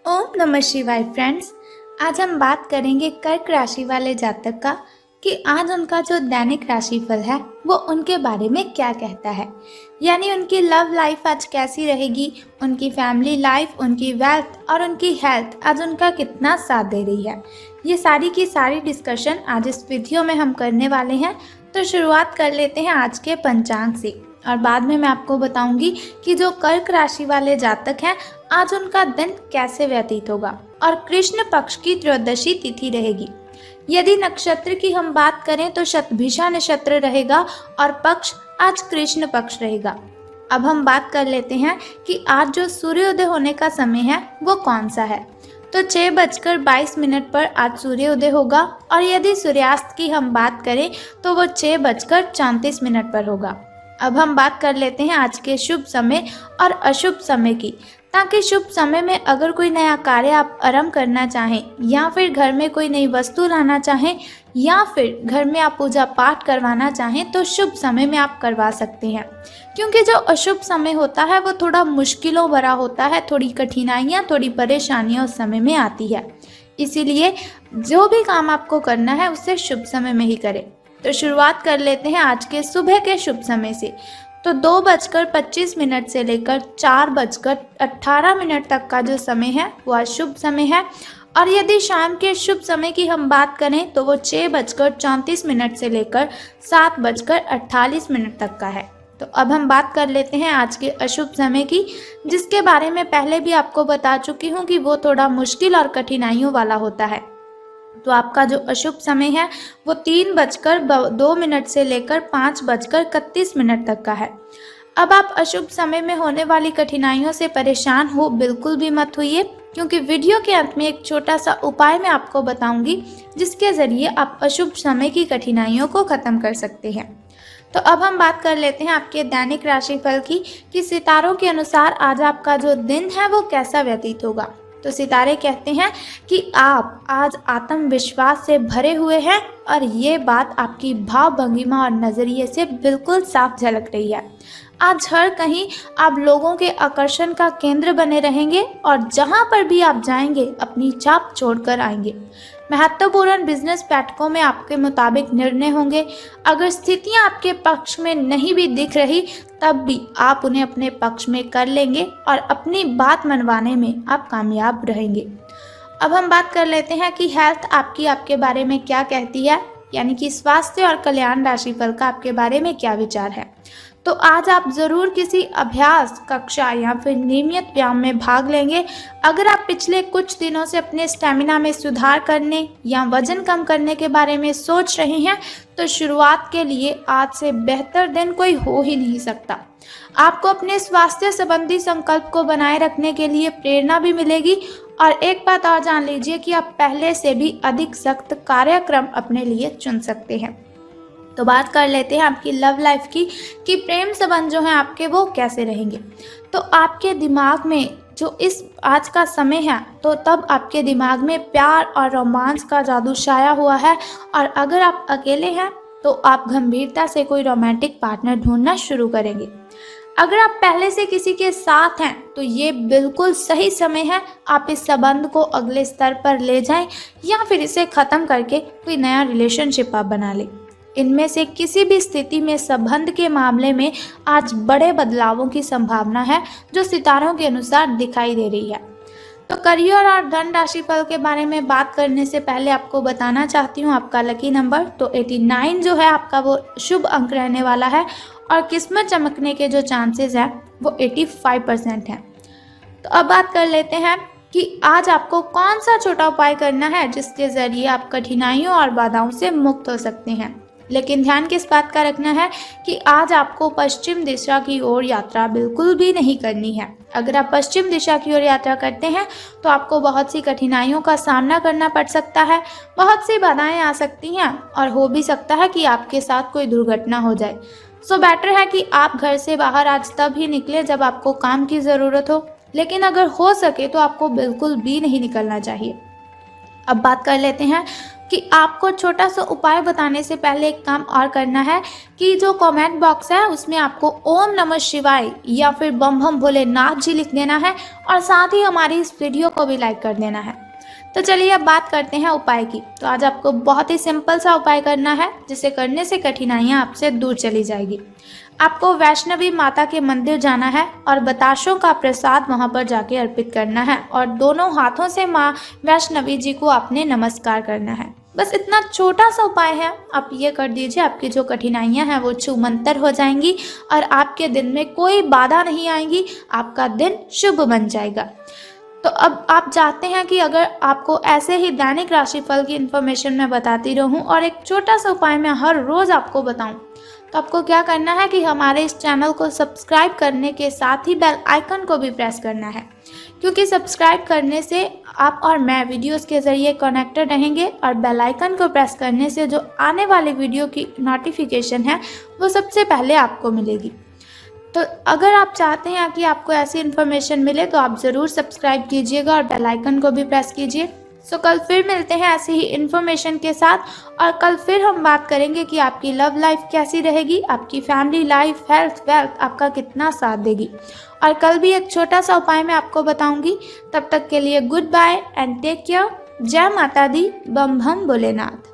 ओम नमः शिवाय फ्रेंड्स। आज हम बात करेंगे कर्क राशि वाले जातक का कि आज उनका जो दैनिक राशिफल है वो उनके बारे में क्या कहता है। यानी उनकी लव लाइफ आज कैसी रहेगी, उनकी फैमिली लाइफ, उनकी वेल्थ और उनकी हेल्थ आज उनका कितना साथ दे रही है। ये सारी की सारी डिस्कशन आज इस वीडियो में हम करने वाले हैं। तो शुरुआत कर लेते हैं आज के पंचांग से और बाद में मैं आपको बताऊंगी कि जो कर्क राशि वाले जातक हैं आज उनका दिन कैसे व्यतीत होगा और कृष्ण पक्ष की त्रयोदशी तिथि रहेगी। यदि नक्षत्र की हम बात करें तो शतभिषा नक्षत्र रहेगा और पक्ष आज कृष्ण पक्ष रहेगा। अब हम बात कर लेते हैं कि आज जो सूर्योदय होने का समय है वो कौन सा है। तो 6:22 पर आज सूर्योदय होगा और यदि सूर्यास्त की हम बात करें तो वो 6:34 पर होगा। अब हम बात कर लेते हैं आज के शुभ समय और अशुभ समय की, ताकि शुभ समय में अगर कोई नया कार्य आप आरंभ करना चाहें या फिर घर में कोई नई वस्तु लाना चाहें या फिर घर में आप पूजा पाठ करवाना चाहें तो शुभ समय में आप करवा सकते हैं। क्योंकि जो अशुभ समय होता है वो थोड़ा मुश्किलों भरा होता है, थोड़ी कठिनाइयाँ, थोड़ी परेशानियाँ उस समय में आती है। इसीलिए जो भी काम आपको करना है उसे शुभ समय में ही करें। तो शुरुआत कर लेते हैं आज के सुबह के शुभ समय से। तो 2:25 से लेकर 4:18 तक का जो समय है वह शुभ समय है। और यदि शाम के शुभ समय की हम बात करें तो वो 6:34 से लेकर 7:48 तक का है। तो अब हम बात कर लेते हैं आज के अशुभ समय की, जिसके बारे में पहले भी आपको बता चुकी हूँ कि वो थोड़ा मुश्किल और कठिनाइयों वाला होता है। तो आपका जो अशुभ समय है वो 3:02 से लेकर 5:31 तक का है। अब आप अशुभ समय में होने वाली कठिनाइयों से परेशान हो बिल्कुल भी मत होइए, क्योंकि वीडियो के अंत में एक छोटा सा उपाय मैं आपको बताऊंगी जिसके ज़रिए आप अशुभ समय की कठिनाइयों को ख़त्म कर सकते हैं। तो अब हम बात कर लेते हैं आपके दैनिक राशिफल की कि सितारों के अनुसार आज आपका जो दिन है वो कैसा व्यतीत होगा। तो सितारे कहते हैं कि आप आज आत्मविश्वास से भरे हुए हैं और ये बात आपकी भाव भंगिमा और नज़रिए से बिल्कुल साफ झलक रही है। आज हर कहीं आप लोगों के आकर्षण का केंद्र बने रहेंगे और जहां पर भी आप जाएंगे अपनी छाप छोड़कर आएंगे। महत्वपूर्ण बिजनेस बैठकों में आपके मुताबिक निर्णय होंगे। अगर स्थितियां आपके पक्ष में नहीं भी दिख रही तब भी आप उन्हें अपने पक्ष में कर लेंगे और अपनी बात मनवाने में आप कामयाब रहेंगे। अब हम बात कर लेते हैं कि हेल्थ आपके बारे में क्या कहती है, यानी कि स्वास्थ्य और कल्याण राशिफल का आपके बारे में क्या विचार है। तो आज आप ज़रूर किसी अभ्यास कक्षा या फिर नियमित व्यायाम में भाग लेंगे। अगर आप पिछले कुछ दिनों से अपने स्टेमिना में सुधार करने या वजन कम करने के बारे में सोच रहे हैं तो शुरुआत के लिए आज से बेहतर दिन कोई हो ही नहीं सकता। आपको अपने स्वास्थ्य संबंधी संकल्प को बनाए रखने के लिए प्रेरणा भी मिलेगी। और एक बात और जान लीजिए कि आप पहले से भी अधिक सख्त कार्यक्रम अपने लिए चुन सकते हैं। तो बात कर लेते हैं आपकी लव लाइफ की कि प्रेम संबंध जो हैं आपके वो कैसे रहेंगे। तो आपके दिमाग में जो इस आज का समय है तो तब आपके दिमाग में प्यार और रोमांस का जादू छाया हुआ है। और अगर आप अकेले हैं तो आप गंभीरता से कोई रोमांटिक पार्टनर ढूंढना शुरू करेंगे। अगर आप पहले से किसी के साथ हैं तो ये बिल्कुल सही समय है, आप इस संबंध को अगले स्तर पर ले जाएं या फिर इसे ख़त्म करके कोई नया रिलेशनशिप आप बना लें। इनमें से किसी भी स्थिति में संबंध के मामले में आज बड़े बदलावों की संभावना है जो सितारों के अनुसार दिखाई दे रही है। तो करियर और धन राशिफल के बारे में बात करने से पहले आपको बताना चाहती हूँ आपका लकी नंबर तो 89 जो है आपका वो शुभ अंक रहने वाला है और किस्मत चमकने के जो चांसेस हैं वो 85% हैं। तो अब बात कर लेते हैं कि आज आपको कौन सा छोटा उपाय करना है जिसके ज़रिए आप कठिनाइयों और बाधाओं से मुक्त हो सकते हैं। लेकिन ध्यान किस बात का रखना है कि आज आपको पश्चिम दिशा की ओर यात्रा बिल्कुल भी नहीं करनी है। अगर आप पश्चिम दिशा की ओर यात्रा करते हैं तो आपको बहुत सी कठिनाइयों का सामना करना पड़ सकता है, बहुत सी बाधाएं आ सकती हैं और हो भी सकता है कि आपके साथ कोई दुर्घटना हो जाए। सो बेटर है कि आप घर से बाहर आज तब ही निकले जब आपको काम की ज़रूरत हो, लेकिन अगर हो सके तो आपको बिल्कुल भी नहीं निकलना चाहिए। अब बात कर लेते हैं कि आपको छोटा सा उपाय बताने से पहले एक काम और करना है कि जो कमेंट बॉक्स है उसमें आपको ओम नमः शिवाय या फिर बम बम भोलेनाथ जी लिख देना है और साथ ही हमारी इस वीडियो को भी लाइक कर देना है। तो चलिए अब बात करते हैं उपाय की। तो आज आपको बहुत ही सिंपल सा उपाय करना है जिसे करने से कठिनाइयाँ आपसे दूर चली जाएगी। आपको वैष्णवी माता के मंदिर जाना है और बताशों का प्रसाद वहां पर जाके अर्पित करना है और दोनों हाथों से माँ वैष्णवी जी को आपने नमस्कार करना है। बस इतना छोटा सा उपाय है, आप ये कर दीजिए, आपकी जो कठिनाइयां हैं वो छूमंतर हो जाएंगी और आपके दिन में कोई बाधा नहीं आएंगी, आपका दिन शुभ बन जाएगा। तो अब आप चाहते हैं कि अगर आपको ऐसे ही दैनिक राशिफल की इन्फॉर्मेशन मैं बताती रहूं और एक छोटा सा उपाय मैं हर रोज़ आपको बताऊं, तो आपको क्या करना है कि हमारे इस चैनल को सब्सक्राइब करने के साथ ही बेल आइकन को भी प्रेस करना है, क्योंकि सब्सक्राइब करने से आप और मैं वीडियोस के ज़रिए कनेक्टेड रहेंगे और बेल आइकन को प्रेस करने से जो आने वाली वीडियो की नोटिफिकेशन है वो सबसे पहले आपको मिलेगी। तो अगर आप चाहते हैं कि आपको ऐसी इन्फॉर्मेशन मिले तो आप ज़रूर सब्सक्राइब कीजिएगा और बेल आइकन को भी प्रेस कीजिए। सो कल फिर मिलते हैं ऐसी ही इन्फॉर्मेशन के साथ और कल फिर हम बात करेंगे कि आपकी लव लाइफ कैसी रहेगी, आपकी फैमिली लाइफ, हेल्थ, वेल्थ आपका कितना साथ देगी। और कल भी एक छोटा सा उपाय मैं आपको बताऊंगी। तब तक के लिए goodbye and take care. जय माता दी, बम बम भोलेनाथ।